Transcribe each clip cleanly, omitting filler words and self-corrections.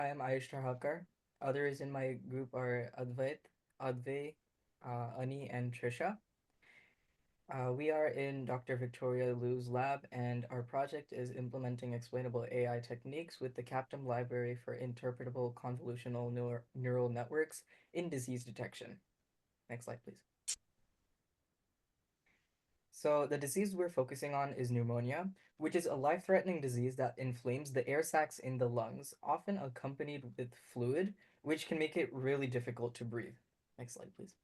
I am Ayush Trahalkar. Others in my group are Advay, Ani, and Trisha. We are in Dr. Victoria Liu's lab, and our project is implementing explainable AI techniques with the Captum library for interpretable convolutional neural networks in disease detection. Next slide, please. So, the disease we're focusing on is pneumonia, which is a life threatening disease that inflames the air sacs in the lungs, often accompanied with fluid, which can make it really difficult to breathe. Next slide, please.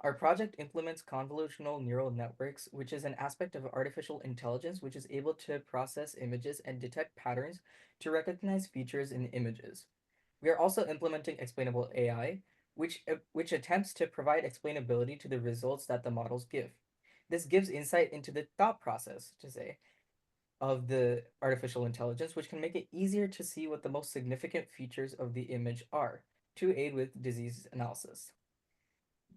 Our project implements convolutional neural networks, which is an aspect of artificial intelligence which is able to process images and detect patterns to recognize features in images. We are also implementing explainable AI, which attempts to provide explainability to the results that the models give. This gives insight into the thought process, to say, of the artificial intelligence, which can make it easier to see what the most significant features of the image are to aid with disease analysis.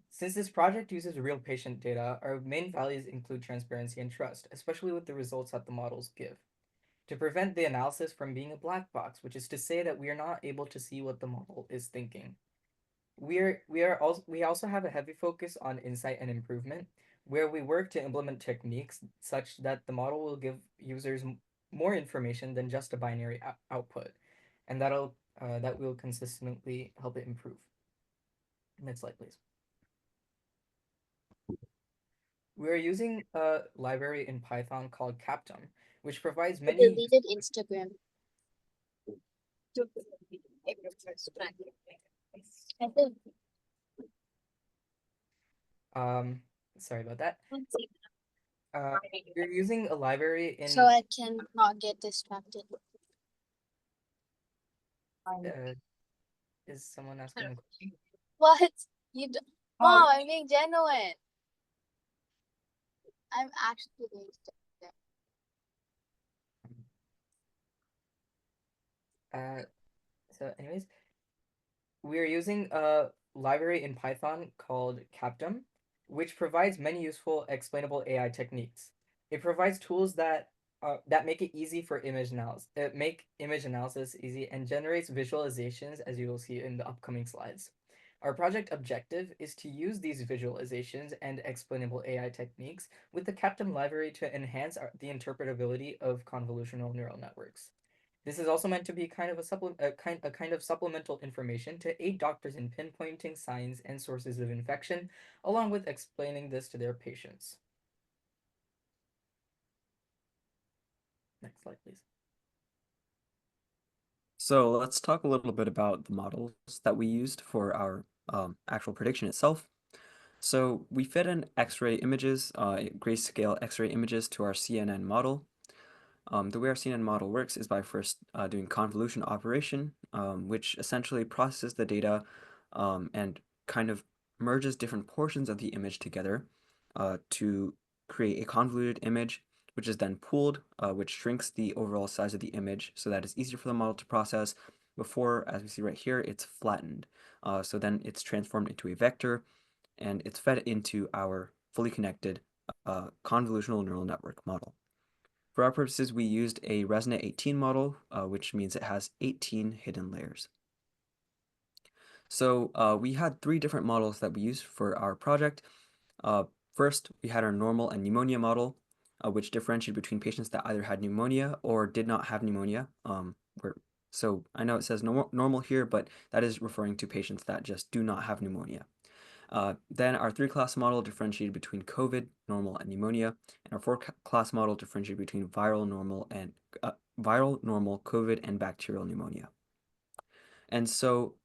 Since this project uses real patient data, our main values include transparency and trust, especially with the results that the models give. To prevent the analysis from being a black box, which is to say that we are not able to see what the model is thinking. We also have a heavy focus on insight and improvement, where we work to implement techniques such that the model will give users more information than just a binary output, and that will consistently help it improve. Next slide, please. We are using a library in Python called Captum, which provides I many. deleted Instagram. I think Um, Sorry about that. Uh, we're using a library so in. I can not get distracted. Uh, is someone asking a question? What? You do Mom, I'm being genuine. I'm actually being genuine. Uh, anyways, we are using a library in Python called Captum, which provides many useful explainable AI techniques. It provides tools that make it easy for make image analysis easy and generates visualizations, as you will see in the upcoming slides. Our project objective is to use these visualizations and explainable AI techniques with the Captum library to enhance the interpretability of convolutional neural networks. This is also meant to be kind of a kind of supplemental information to aid doctors in pinpointing signs and sources of infection, along with explaining this to their patients. Next slide, please. So let's talk a little bit about the models that we used for our actual prediction itself. So we fed in X-ray images, grayscale X-ray images to our CNN model. The way our CNN model works is by first doing convolution operation, which essentially processes the data and kind of merges different portions of the image together to create a convoluted image, which is then pooled, which shrinks the overall size of the image so that it's easier for the model to process. Before, as we see right here, it's flattened. So then it's transformed into a vector, and it's fed into our fully connected convolutional neural network model. For our purposes, we used a ResNet 18 model, which means it has 18 hidden layers. So we had 3 different models that we used for our project. First, we had our normal and pneumonia model, which differentiated between patients that either had pneumonia or did not have pneumonia. So I know it says normal here, but that is referring to patients that just do not have pneumonia. Then our 3-class model differentiated between COVID, normal, and pneumonia, and our 4-class model differentiated between viral, normal, COVID, and bacterial pneumonia. And so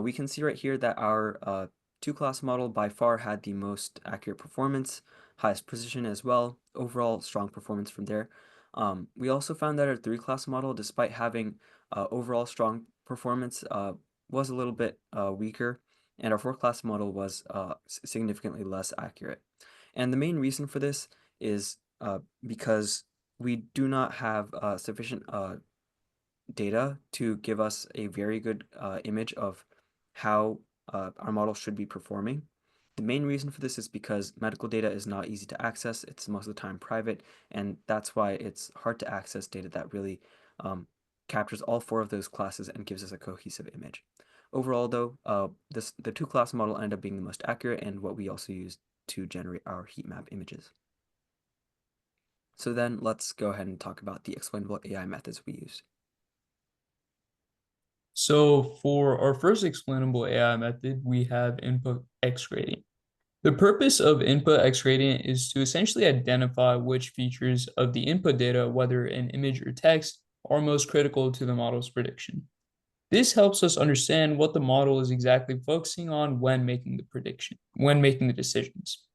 we can see right here that our 2-class model by far had the most accurate performance, highest precision as well, overall strong performance from there. We also found that our 3-class model, despite having overall strong performance, was a little bit weaker, and our 4-class model was significantly less accurate. And the main reason for this is because we do not have sufficient data to give us a very good image of how our model should be performing. The main reason for this is because medical data is not easy to access. It's most of the time private, and that's why it's hard to access data that really captures all 4 of those classes and gives us a cohesive image. Overall, though, the 2-class model ended up being the most accurate and what we also used to generate our heat map images. So then let's go ahead and talk about the explainable AI methods we used. So for our first explainable AI method, we have input X gradient. The purpose of input X gradient is to essentially identify which features of the input data, whether an image or text, are most critical to the model's prediction. This helps us understand what the model is exactly focusing on when making the decisions.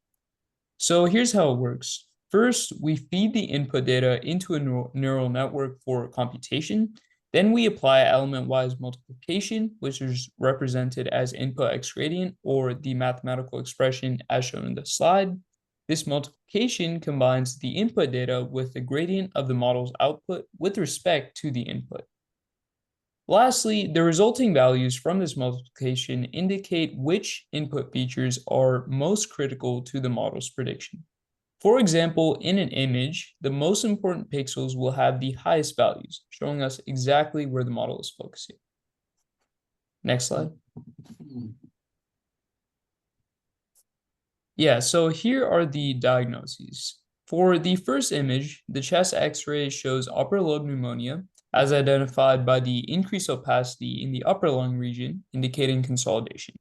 So here's how it works. First, we feed the input data into a neural network for computation. Then we apply element-wise multiplication, which is represented as input X gradient, or the mathematical expression as shown in the slide. This multiplication combines the input data with the gradient of the model's output with respect to the input. Lastly, the resulting values from this multiplication indicate which input features are most critical to the model's prediction. For example, in an image, the most important pixels will have the highest values, showing us exactly where the model is focusing. Next slide. Yeah, so here are the diagnoses. For the first image, the chest X-ray shows upper lobe pneumonia, as identified by the increased opacity in the upper lung region, indicating consolidation.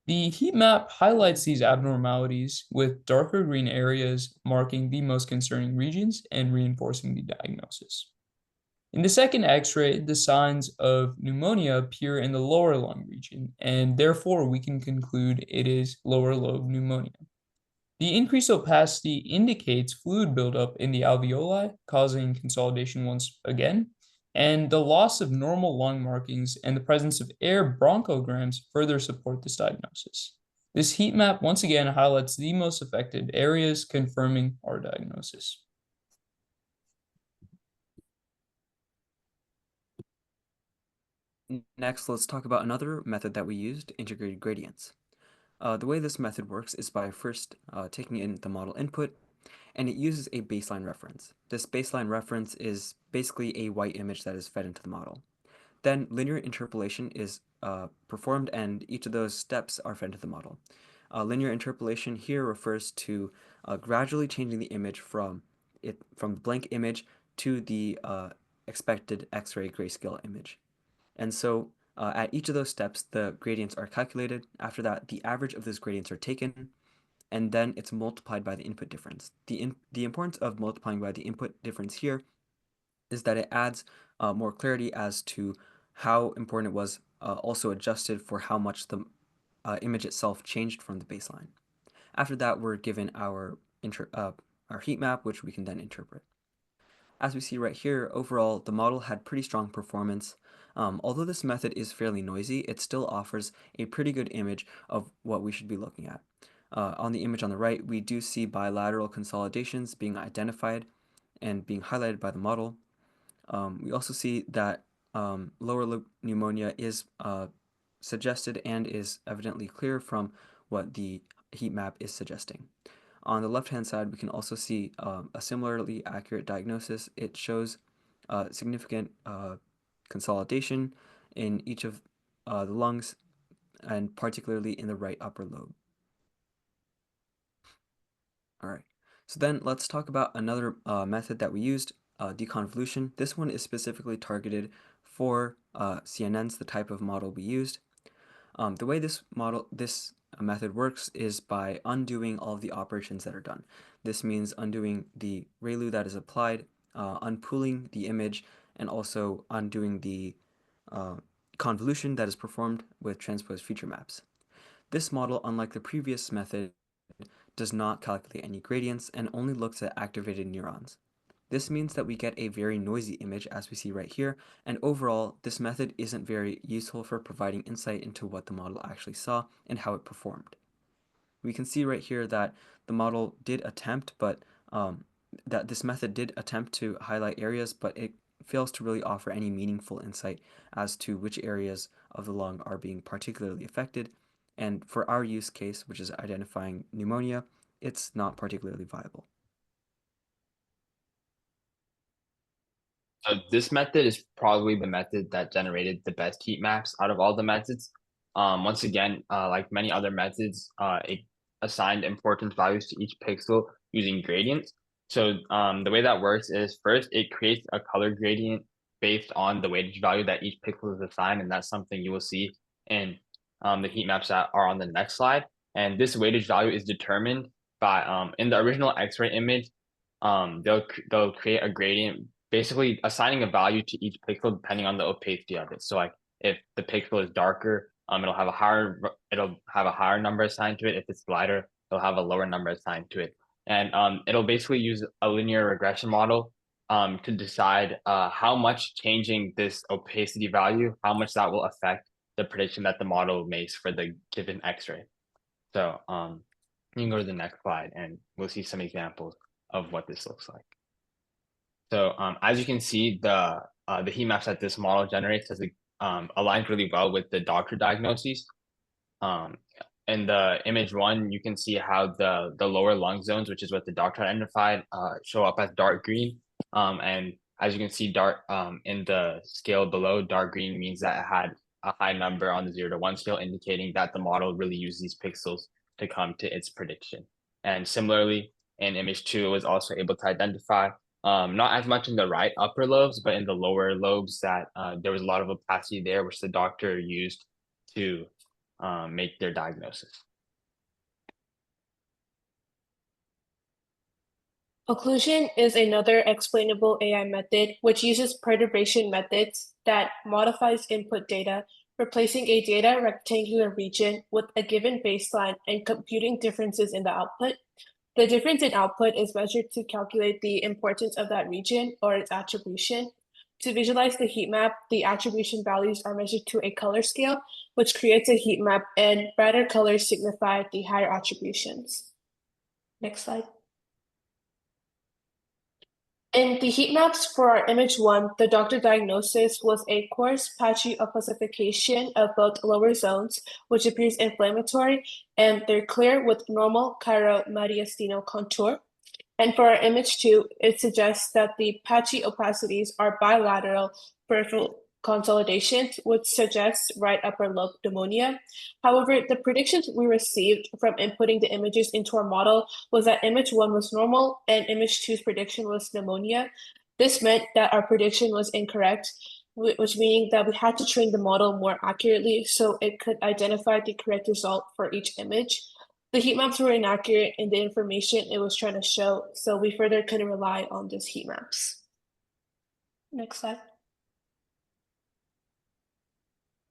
The heat map highlights these abnormalities with darker green areas marking the most concerning regions and reinforcing the diagnosis. In the second X-ray, the signs of pneumonia appear in the lower lung region, and therefore we can conclude it is lower lobe pneumonia. The increased opacity indicates fluid buildup in the alveoli, causing consolidation once again, and the loss of normal lung markings and the presence of air bronchograms further support this diagnosis. This heat map once again highlights the most affected areas, confirming our diagnosis. Next, let's talk about another method that we used, integrated gradients. The way this method works is by first taking in the model input, and it uses a baseline reference. This baseline reference is basically a white image that is fed into the model. Then linear interpolation is performed, and each of those steps are fed into the model. Linear interpolation here refers to gradually changing the image from the blank image to the expected X-ray grayscale image. And so at each of those steps, the gradients are calculated. After that, the average of those gradients are taken, and then it's multiplied by the input difference. The importance of multiplying by the input difference here is that it adds more clarity as to how important it was, also adjusted for how much the image itself changed from the baseline. After that, we're given our heat map, which we can then interpret. As we see right here, overall, the model had pretty strong performance. Although this method is fairly noisy, it still offers a pretty good image of what we should be looking at. On the image on the right, we do see bilateral consolidations being identified and being highlighted by the model. We also see that lower lobe pneumonia is suggested and is evidently clear from what the heat map is suggesting. On the left-hand side, we can also see a similarly accurate diagnosis. It shows significant consolidation in each of the lungs, and particularly in the right upper lobe. All right, so then let's talk about another method that we used, deconvolution. This one is specifically targeted for CNNs, the type of model we used. The way this method works is by undoing all of the operations that are done. This means undoing the ReLU that is applied, unpooling the image, and also undoing the convolution that is performed with transposed feature maps. This model, unlike the previous method, does not calculate any gradients and only looks at activated neurons. This means that we get a very noisy image, as we see right here, and overall, this method isn't very useful for providing insight into what the model actually saw and how it performed. We can see right here that the model did attempt, but that this method did attempt to highlight areas, but it fails to really offer any meaningful insight as to which areas of the lung are being particularly affected. And for our use case, which is identifying pneumonia, it's not particularly viable. So this method is probably the method that generated the best heat maps out of all the methods. Once again, like many other methods, it assigned importance values to each pixel using gradients. So the way that works is first it creates a color gradient based on the weightage value that each pixel is assigned, and that's something you will see in the heat maps that are on the next slide. And this weightage value is determined by in the original X-ray image, they'll create a gradient basically assigning a value to each pixel depending on the opacity of it. So like if the pixel is darker, it'll have a higher number assigned to it. If it's lighter, it'll have a lower number assigned to it. And it'll basically use a linear regression model to decide how much changing this opacity value, how much that will affect the prediction that the model makes for the given X-ray. So you can go to the next slide and we'll see some examples of what this looks like. So as you can see, the heat maps that this model generates has aligns really well with the doctor diagnoses. Um, in the image one, you can see how the lower lung zones, which is what the doctor identified, show up as dark green. And as you can see, in the scale below, dark green means that it had a high number on the 0 to 1 scale, indicating that the model really used these pixels to come to its prediction. And similarly, in image two, it was also able to identify not as much in the right upper lobes, but in the lower lobes that there was a lot of opacity there, which the doctor used to make their diagnosis. Occlusion is another explainable AI method which uses perturbation methods that modifies input data, replacing a data rectangular region with a given baseline and computing differences in the output. The difference in output is measured to calculate the importance of that region or its attribution. To visualize the heat map, the attribution values are measured to a color scale, which creates a heat map, and brighter colors signify the higher attributions. Next slide. In the heat maps for our image one, the doctor diagnosis was a coarse, patchy opacification of both lower zones, which appears inflammatory, and they're clear with normal chiro-mediastinal contour. And for our image two, it suggests that the patchy opacities are bilateral peripheral consolidations, which suggests right upper lobe pneumonia. However, the predictions we received from inputting the images into our model was that image one was normal and image two's prediction was pneumonia. This meant that our prediction was incorrect, which meaning that we had to train the model more accurately so it could identify the correct result for each image. The heat maps were inaccurate in the information it was trying to show, so we further couldn't rely on these heat maps. Next slide.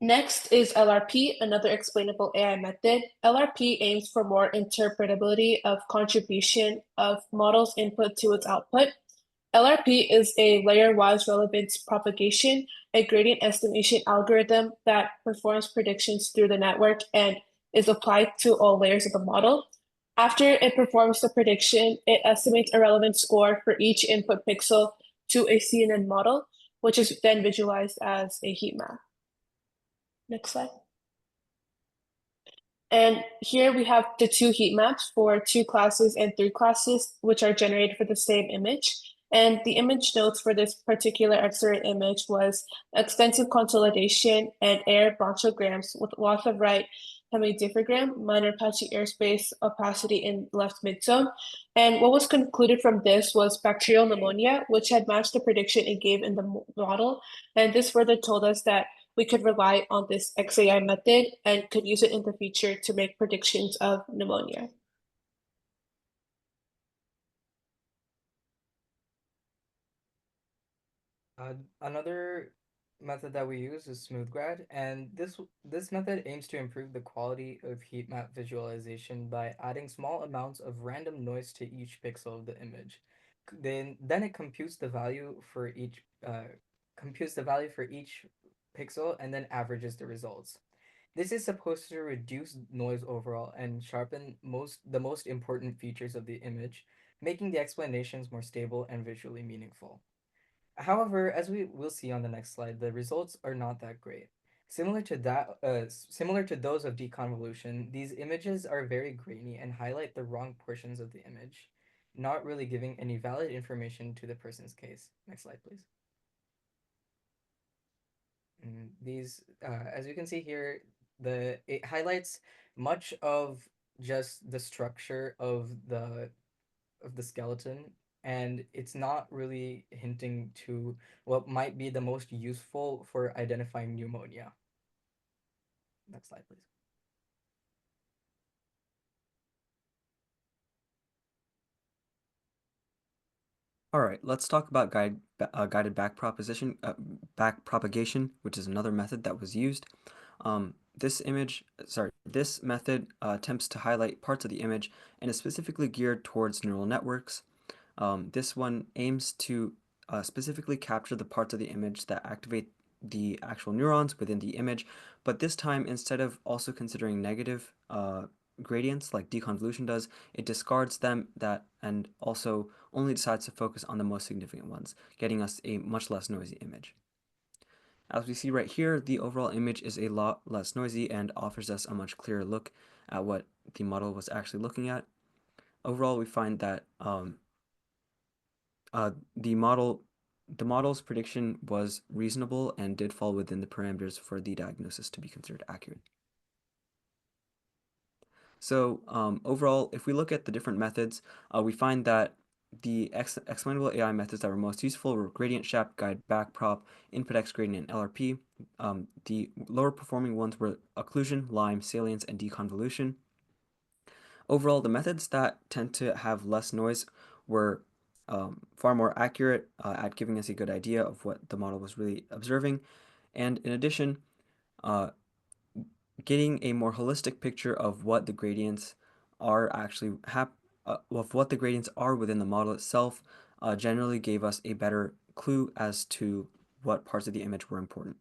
Next is LRP, another explainable AI method. LRP aims for more interpretability of contribution of models' input to its output. LRP is a layer-wise relevance propagation, a gradient estimation algorithm that performs predictions through the network and is applied to all layers of the model. After it performs the prediction, it estimates a relevance score for each input pixel to a CNN model, which is then visualized as a heat map. Next slide. And here we have the two heat maps for 2 classes and 3 classes, which are generated for the same image. And the image notes for this particular X-ray image was extensive consolidation and air bronchograms with loss of right hemidiaphragm, minor patchy airspace, opacity in left midzone. And what was concluded from this was bacterial pneumonia, which had matched the prediction it gave in the model. And this further told us that we could rely on this XAI method and could use it in the future to make predictions of pneumonia. Another method that we use is SmoothGrad, and this method aims to improve the quality of heat map visualization by adding small amounts of random noise to each pixel of the image. Then it computes the value for each pixel and then averages the results. This is supposed to reduce noise overall and sharpen the most important features of the image, making the explanations more stable and visually meaningful. However, as we will see on the next slide, the results are not that great. Similar to those of deconvolution, these images are very grainy and highlight the wrong portions of the image, not really giving any valid information to the person's case. Next slide, please. These, as you can see here, it highlights much of just the structure of the skeleton, and it's not really hinting to what might be the most useful for identifying pneumonia. Next slide, please. All right, let's talk about guided back propagation, which is another method that was used. This method attempts to highlight parts of the image and is specifically geared towards neural networks. This one aims to specifically capture the parts of the image that activate the actual neurons within the image, but this time, instead of also considering negative gradients like deconvolution does, it discards them and also only decides to focus on the most significant ones, getting us a much less noisy image. As we see right here, the overall image is a lot less noisy and offers us a much clearer look at what the model was actually looking at. Overall, we find that the model's prediction was reasonable and did fall within the parameters for the diagnosis to be considered accurate. So overall, if we look at the different methods, we find that the explainable AI methods that were most useful were gradient shap, guide backprop, input X gradient, and LRP. The lower performing ones were occlusion, Lyme, salience, and deconvolution. Overall, the methods that tend to have less noise were far more accurate at giving us a good idea of what the model was really observing. And in addition, getting a more holistic picture of what the gradients are actually of what the gradients are within the model itself generally gave us a better clue as to what parts of the image were important.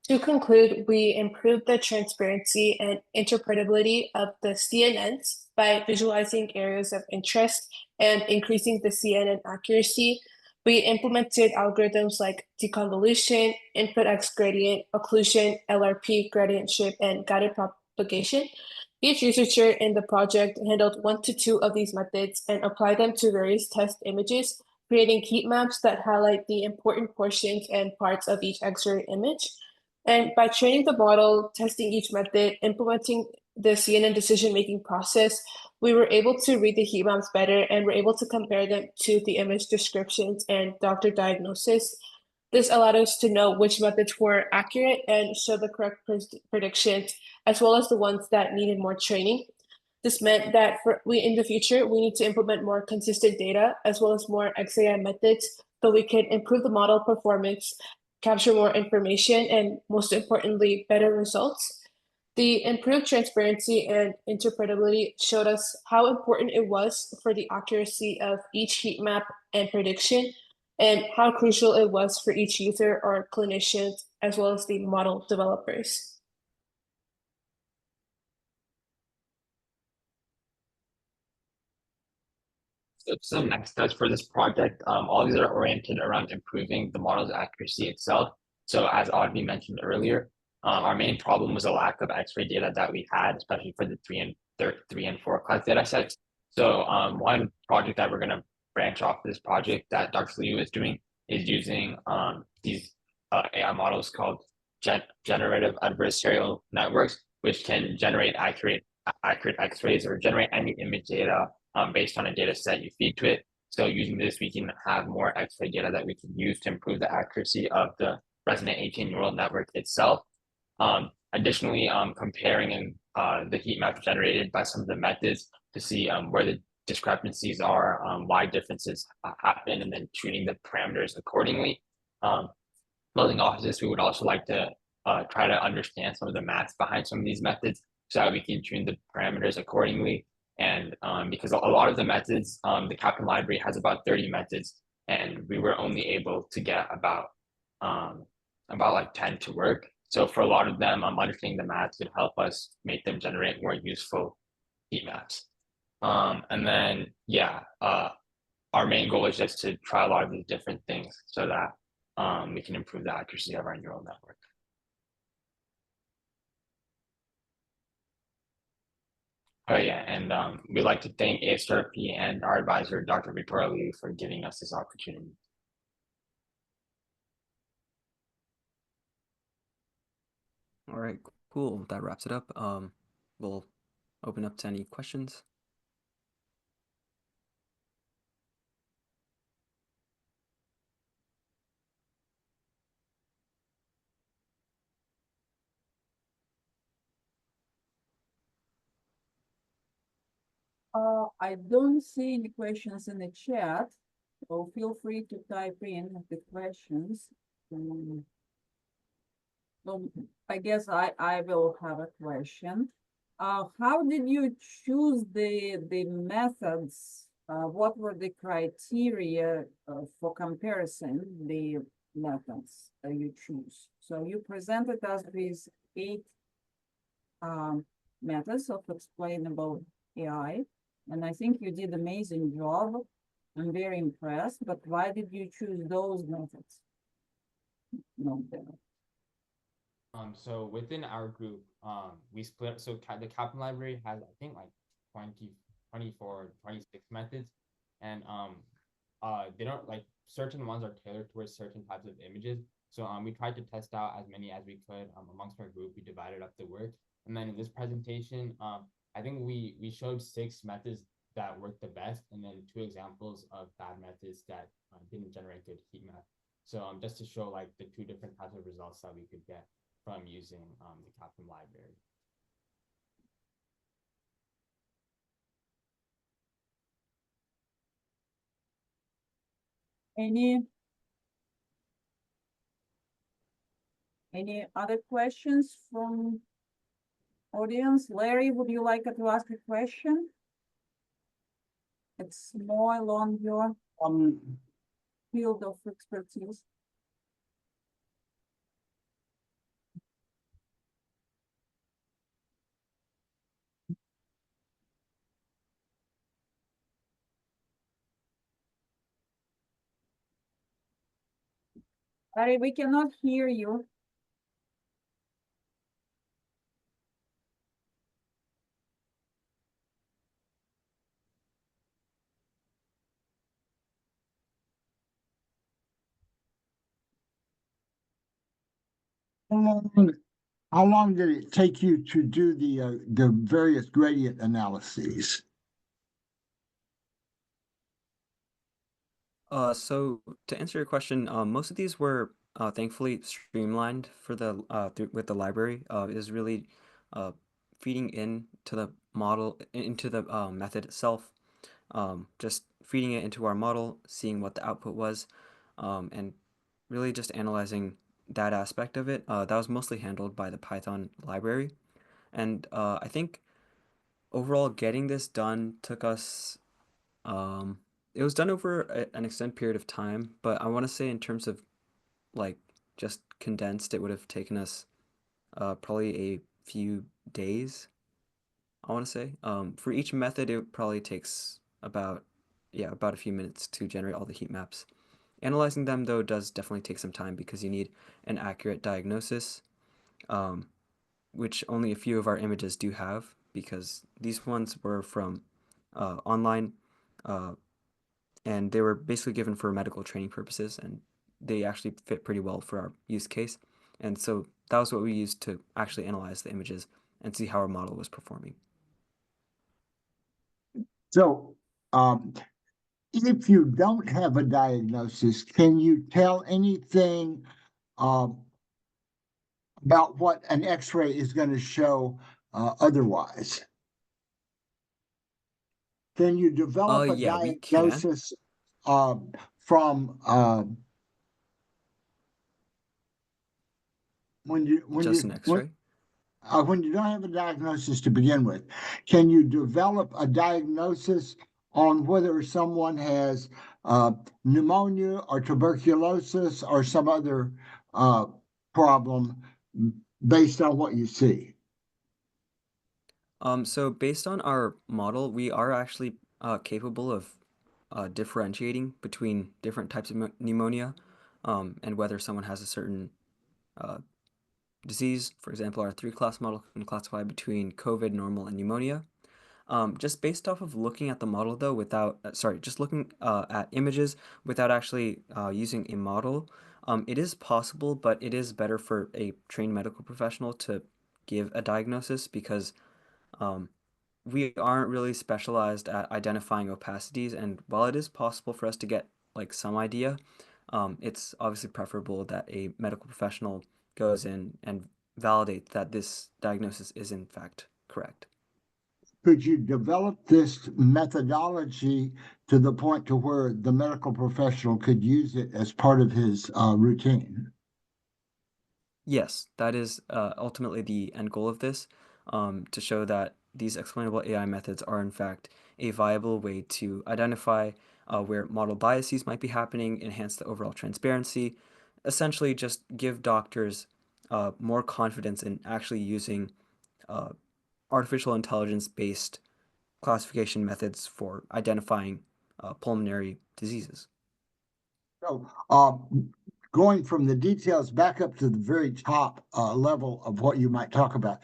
To conclude, we improved the transparency and interpretability of the CNNs by visualizing areas of interest and increasing the CNN accuracy. We implemented algorithms like deconvolution, input X gradient, occlusion, LRP, gradient shift, and guided propagation. Each researcher in the project handled 1 to 2 of these methods and applied them to various test images, creating heat maps that highlight the important portions and parts of each X-ray image. And by training the model, testing each method, implementing the CNN decision-making process, we were able to read the heat maps better and were able to compare them to the image descriptions and doctor diagnosis. This allowed us to know which methods were accurate and show the correct predictions, as well as the ones that needed more training. This meant that in the future, we need to implement more consistent data as well as more XAI methods so we can improve the model performance, capture more information, and most importantly, better results. The improved transparency and interpretability showed us how important it was for the accuracy of each heat map and prediction, and how crucial it was for each user or clinician, as well as the model developers. So next steps for this project, all these are oriented around improving the model's accuracy itself. So as Audrey mentioned earlier, our main problem was a lack of X-ray data that we had, especially for the 3 and 4 class data sets. So one project that we're going to branch off this project that Dr. Liu is doing is using these AI models called generative adversarial networks, which can generate accurate X-rays or generate any image data based on a data set you feed to it. So using this, we can have more X-ray data that we can use to improve the accuracy of the resonant 18 neural network itself. Additionally, comparing the heat maps generated by some of the methods to see where the discrepancies are, why differences happen, and then tuning the parameters accordingly. Building off of this, we would also like to try to understand some of the math behind some of these methods so that we can tune the parameters accordingly. And because a lot of the methods, the Captum library has about 30 methods, and we were only able to get about like 10 to work. So for a lot of them, understanding the math could help us make them generate more useful heat maps. And then, yeah, our main goal is just to try a lot of these different things so that we can improve the accuracy of our neural network. Oh yeah, and we'd like to thank ASDRP and our advisor, Dr. Victoria Liu, for giving us this opportunity. All right, cool. That wraps it up. We'll open up to any questions. I don't see any questions in the chat, so feel free to type in the questions. So I guess I will have a question. How did you choose the methods? What were the criteria for comparison the methods you choose? So you presented us with 8 methods of explainable AI, and I think you did amazing job. I'm very impressed, but why did you choose those methods? No, So within our group, we split. So the Captum library has, I think, like 20, 24, 26 methods, and they don't like certain ones are tailored towards certain types of images. So we tried to test out as many as we could amongst our group. We divided up the work, and then in this presentation, I think we showed 6 methods that worked the best, and then 2 examples of bad methods that didn't generate good heat map. So just to show like the 2 different types of results that we could get from using the Captum library. Any other questions from audience? Larry, would you like to ask a question? It's more along your field of expertise. Larry, we cannot hear you. How long did it take you to do the various gradient analyses? So to answer your question, most of these were thankfully streamlined for the with the library. It is really feeding into the model into the method itself. Just feeding it into our model, seeing what the output was, and really just analyzing that aspect of it. That was mostly handled by the Python library, and I think overall getting this done took us it was done over an extended period of time, but I want to say in terms of like just condensed, it would have taken us probably a few days. I want to say for each method, it probably takes about about a few minutes to generate all the heat maps. Analyzing them though does definitely take some time because you need an accurate diagnosis, which only a few of our images do have because these ones were from online. And they were basically given for medical training purposes, and they actually fit pretty well for our use case. And so that was what we used to actually analyze the images and see how our model was performing. So, if you don't have a diagnosis, can you tell anything about what an X-ray is going to show otherwise? Can you develop a Yeah, we can. diagnosis from Just an X-ray. when you don't have a diagnosis to begin with? Can you develop a diagnosis on whether someone has pneumonia or tuberculosis or some other problem based on what you see? So based on our model, we are actually capable of differentiating between different types of pneumonia, and whether someone has a certain disease. For example, our 3-class model can classify between COVID, normal, and pneumonia. Just based off of looking at the model though, without, just looking at images without actually using a model, It is possible, but it is better for a trained medical professional to give a diagnosis because um, we aren't really specialized at identifying opacities. And while it is possible for us to get like some idea, it's obviously preferable that a medical professional goes in and validates that this diagnosis is in fact correct. Could you develop this methodology to the point to where the medical professional could use it as part of his routine? Yes, that is ultimately the end goal of this, to show that these explainable AI methods are in fact a viable way to identify where model biases might be happening, enhance the overall transparency, essentially just give doctors more confidence in actually using uh, artificial intelligence-based classification methods for identifying pulmonary diseases. So, going from the details back up to the very top level of what you might talk about,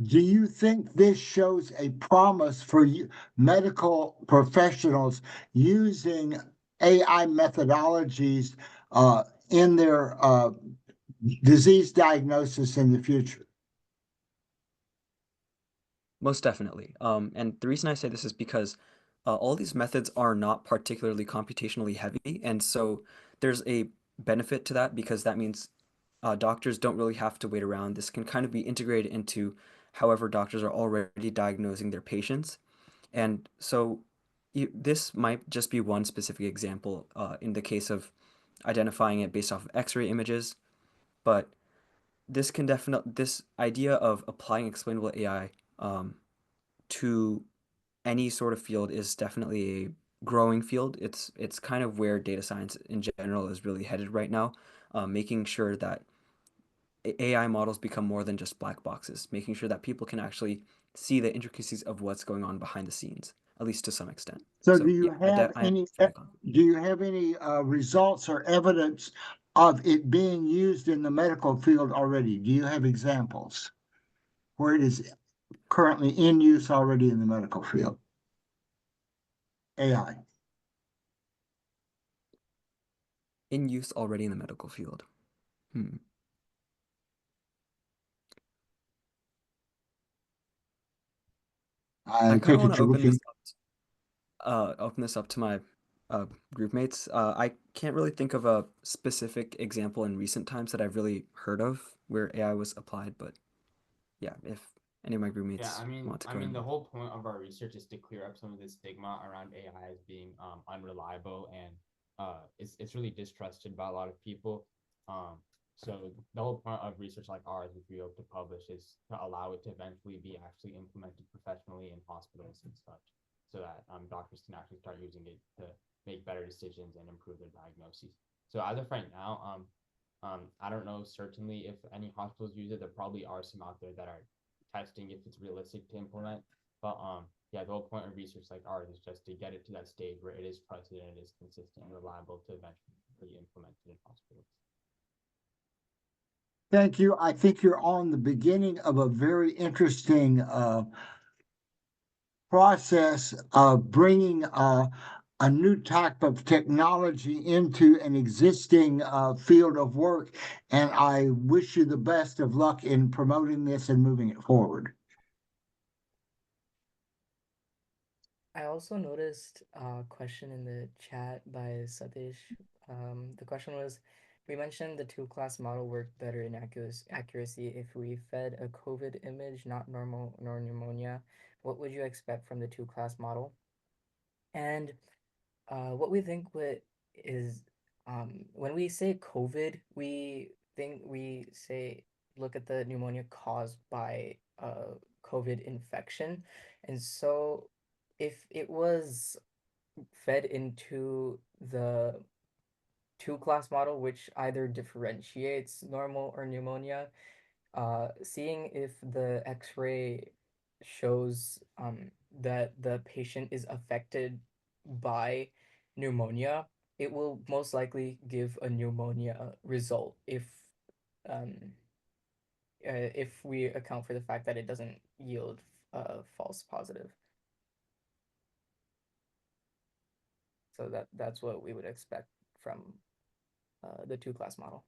do you think this shows a promise for medical professionals using AI methodologies in their disease diagnosis in the future? Most definitely. And the reason I say this is because all these methods are not particularly computationally heavy, and so there's a benefit to that because that means doctors don't really have to wait around. This can kind of be integrated into however doctors are already diagnosing their patients. And so this might just be one specific example in the case of identifying it based off of X-ray images, but this idea of applying explainable AI to any sort of field is definitely a growing field. It's kind of where data science in general is really headed right now, making sure that AI models become more than just black boxes, making sure that people can actually see the intricacies of what's going on behind the scenes, at least to some extent. So, So yeah, I am fairly confident. do you have any results or evidence of it being used in the medical field already? Do you have examples where it is currently in use already in the medical field? AI. In use already in the medical field. I I kind of take want it to you're looking. open this up to my group mates. I can't really think of a specific example in recent times that I've really heard of where AI was applied, but yeah, if any of my group Yeah, mates want to I go mean, in. the whole point of our research is to clear up some of the stigma around AI as being unreliable and it's really distrusted by a lot of people. So the whole point of research like ours, which we hope to publish, is to allow it to eventually be actually implemented professionally in hospitals and such, so that doctors can actually start using it to make better decisions and improve their diagnoses. So as of right now, I don't know certainly if any hospitals use it. There probably are some out there that are testing if it's realistic to implement. But yeah, the whole point of research like ours is just to get it to that stage where it is trusted and it is consistent and reliable to eventually be implemented in hospitals. Thank you. I think you're on the beginning of a very interesting process of bringing a new type of technology into an existing field of work. And I wish you the best of luck in promoting this and moving it forward. I also noticed a question in the chat by Satish. The question was, we mentioned the two-class model worked better in accuracy if we fed a COVID image, not normal nor pneumonia. What would you expect from the two-class model? And what we think is when we say COVID, we say look at the pneumonia caused by COVID infection, and so if it was fed into the two-class model, which either differentiates normal or pneumonia, seeing if the X-ray shows that the patient is affected by pneumonia, it will most likely give a pneumonia result um, if we account for the fact that it doesn't yield false positive. So that's what we would expect from the two-class model.